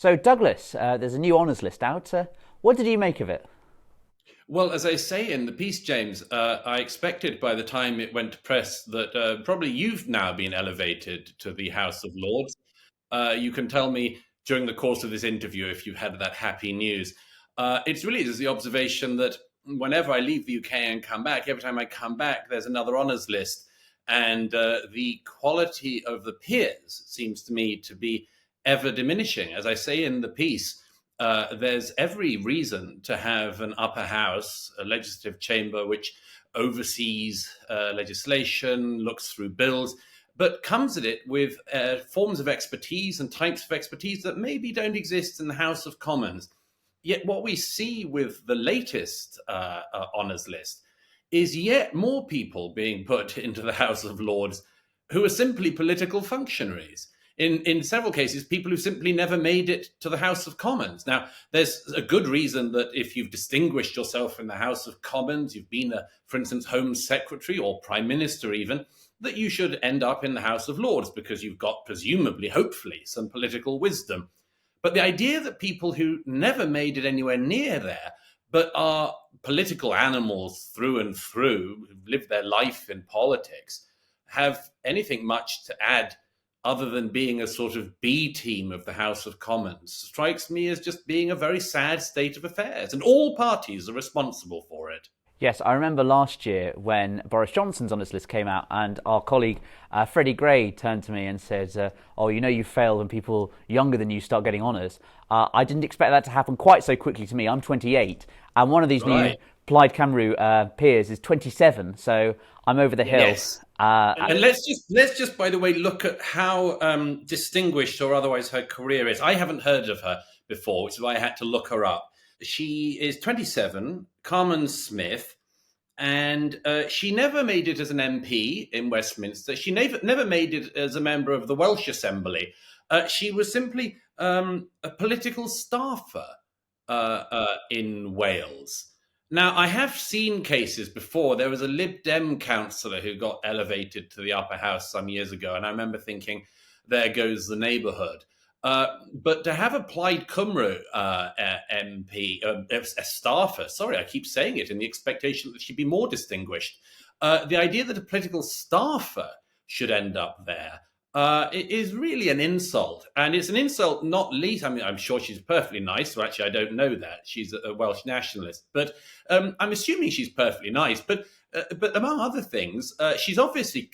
So, Douglas, there's a new honours list out. What did you make of it? Well, as I say in the piece, James, I expected by the time it went to press that probably you've now been elevated to the House of Lords. You can tell me during the course of this interview if you had that happy news. It's really just the observation that whenever I leave the UK and come back, every time I come back, there's another honours list. And the quality of the peers seems to me to be ever diminishing. As I say in the piece, there's every reason to have an upper house, a legislative chamber, which oversees legislation, looks through bills, but comes at it with forms of expertise and types of expertise that maybe don't exist in the House of Commons. Yet what we see with the latest honours list is yet more people being put into the House of Lords who are simply political functionaries. In several cases, people who simply never made it to the House of Commons. Now, there's a good reason that if you've distinguished yourself in the House of Commons, you've been, for instance, Home Secretary or Prime Minister even, that you should end up in the House of Lords because you've got, presumably, hopefully, some political wisdom. But the idea that people who never made it anywhere near there, but are political animals through and through, who've lived their life in politics, have anything much to add other than being a sort of B team of the House of Commons, strikes me as just being a very sad state of affairs. And all parties are responsible for it. Yes, I remember last year when Boris Johnson's honours list came out and our colleague Freddie Gray turned to me and said, oh, you know you failed when people younger than you start getting honours. I didn't expect that to happen quite so quickly to me. I'm 28 and one of these new Plaid Cymru peers is 27, so I'm over the hill. Yes. And let's just, by the way, look at how distinguished or otherwise her career is. I haven't heard of her before, which is why I had to look her up. She is 27, Carmen Smith, and she never made it as an MP in Westminster. She never made it as a member of the Welsh Assembly. She was simply a political staffer in Wales. Now, I have seen cases before. There was a Lib Dem councillor who got elevated to the upper house some years ago, and I remember thinking, there goes the neighbourhood. But to have a Plaid Cymru MP, a staffer, sorry, I keep saying it in the expectation that she'd be more distinguished. The idea that a political staffer should end up there it is really an insult. And it's an insult not least, I mean, I'm sure she's perfectly nice. Well, actually, I don't know that. She's a Welsh nationalist. But I'm assuming she's perfectly nice. But among other things, she's obviously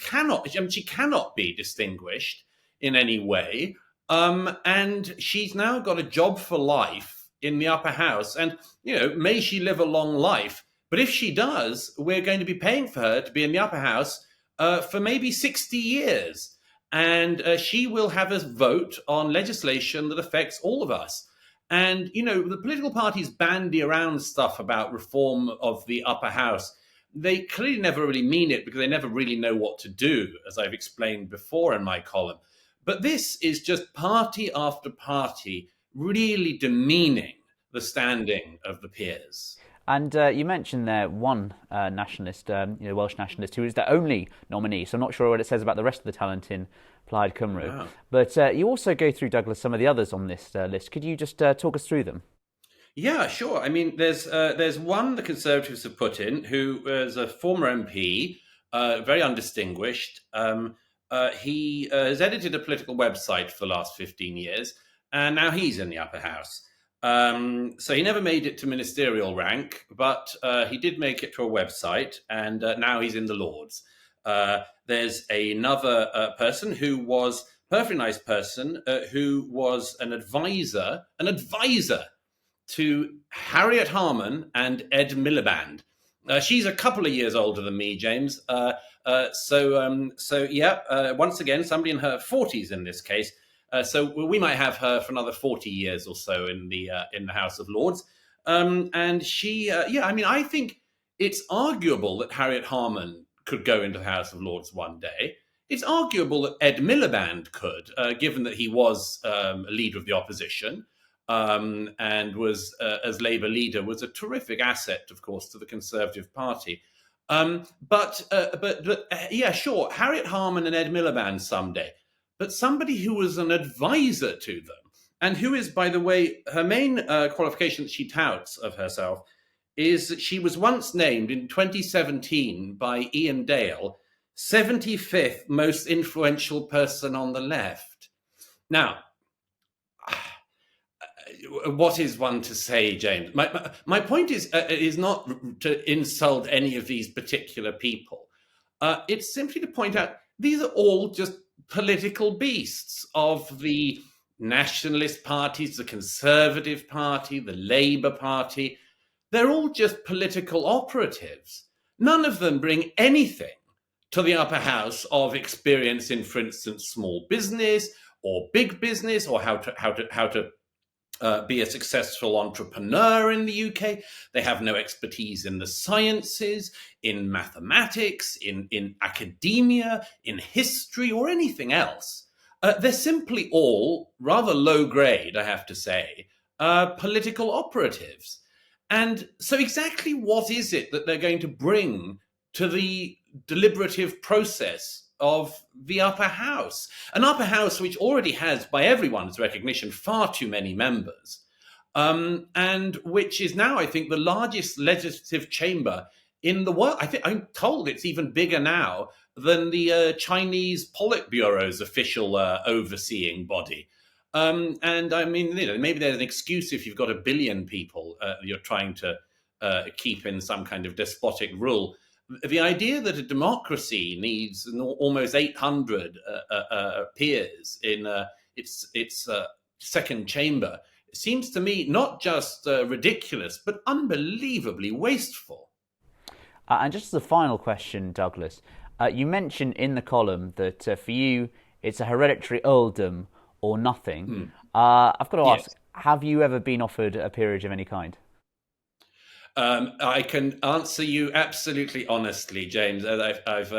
she cannot be distinguished in any way. And she's now got a job for life in the upper house. And, you know, may she live a long life. But if she does, we're going to be paying for her to be in the upper house for maybe 60 years. And she will have a vote on legislation that affects all of us. And, you know, the political parties bandy around stuff about reform of the upper house. They clearly never really mean it because they never really know what to do, as I've explained before in my column. But this is just party after party really demeaning the standing of the peers. And you mentioned there one nationalist, Welsh nationalist, who is the only nominee. So I'm not sure what it says about the rest of the talent in Plaid Cymru. Wow. But you also go through, Douglas, some of the others on this list. Could you just talk us through them? Yeah, sure. I mean, there's one the Conservatives have put in who is a former MP, very undistinguished. He has edited a political website for the last 15 years, and now he's in the upper house. So he never made it to ministerial rank, but he did make it to a website, and now he's in the Lords. There's another person who was a perfectly nice person who was an advisor to Harriet Harman and Ed Miliband. She's a couple of years older than me, James. Once again, somebody in her 40s in this case. So we might have her for another 40 years or so in the House of Lords. And she, I think it's arguable that Harriet Harman could go into the House of Lords one day. It's arguable that Ed Miliband could, given that he was a leader of the opposition and was, as Labour leader, was a terrific asset, of course, to the Conservative Party. Sure, Harriet Harman and Ed Miliband someday. But somebody who was an advisor to them, and who is, by the way, her main qualification that she touts of herself is that she was once named in 2017 by Ian Dale 75th most influential person on the left. Now, what is one to say, James? My point is not to insult any of these particular people. It's simply to point out these are all just political beasts of the nationalist parties, the Conservative Party, the Labour Party. They're all just political operatives. None of them bring anything to the upper house of experience in, for instance, small business or big business, or how to be a successful entrepreneur in the UK. They have no expertise in the sciences, in mathematics, in academia, in history, or anything else. They're simply all rather low grade, I have to say, political operatives. And so exactly what is it that they're going to bring to the deliberative process of the upper house? An upper house which already has, by everyone's recognition, far too many members, and which is now, I think, the largest legislative chamber in the world. I'm told it's even bigger now than the Chinese Politburo's official overseeing body. And I mean, maybe there's an excuse if you've got 1 billion people you're trying to keep in some kind of despotic rule. The idea that a democracy needs almost 800 peers in its second chamber seems to me not just ridiculous, but unbelievably wasteful. And just as a final question, Douglas, you mentioned in the column that for you it's a hereditary earldom or nothing. I've got to ask, have you ever been offered a peerage of any kind? I can answer you absolutely honestly, James. As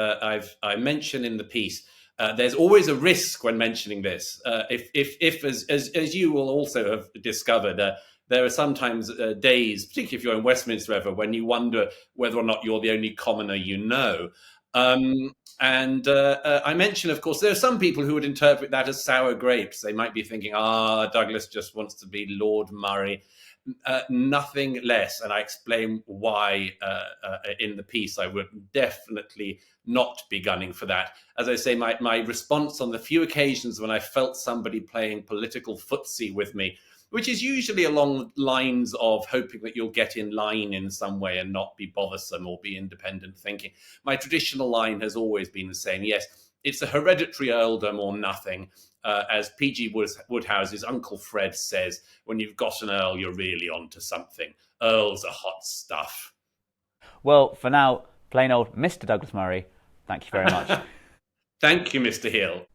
I mentioned in the piece, there's always a risk when mentioning this. If as you will also have discovered, there are sometimes days, particularly if you're in Westminster ever, when you wonder whether or not you're the only commoner you know. And I mentioned, of course, there are some people who would interpret that as sour grapes. They might be thinking, Douglas just wants to be Lord Murray. Nothing less. And I explain why in the piece. I would definitely not be gunning for that. As I say, my response on the few occasions when I felt somebody playing political footsie with me, which is usually along the lines of hoping that you'll get in line in some way and not be bothersome or be independent thinking. My traditional line has always been the same. Yes, it's a hereditary earldom or nothing. As P.G. Woodhouse's Uncle Fred says, when you've got an earl, you're really onto something. Earls are hot stuff. Well, for now, plain old Mr. Douglas Murray, thank you very much. Thank you, Mr. Hill.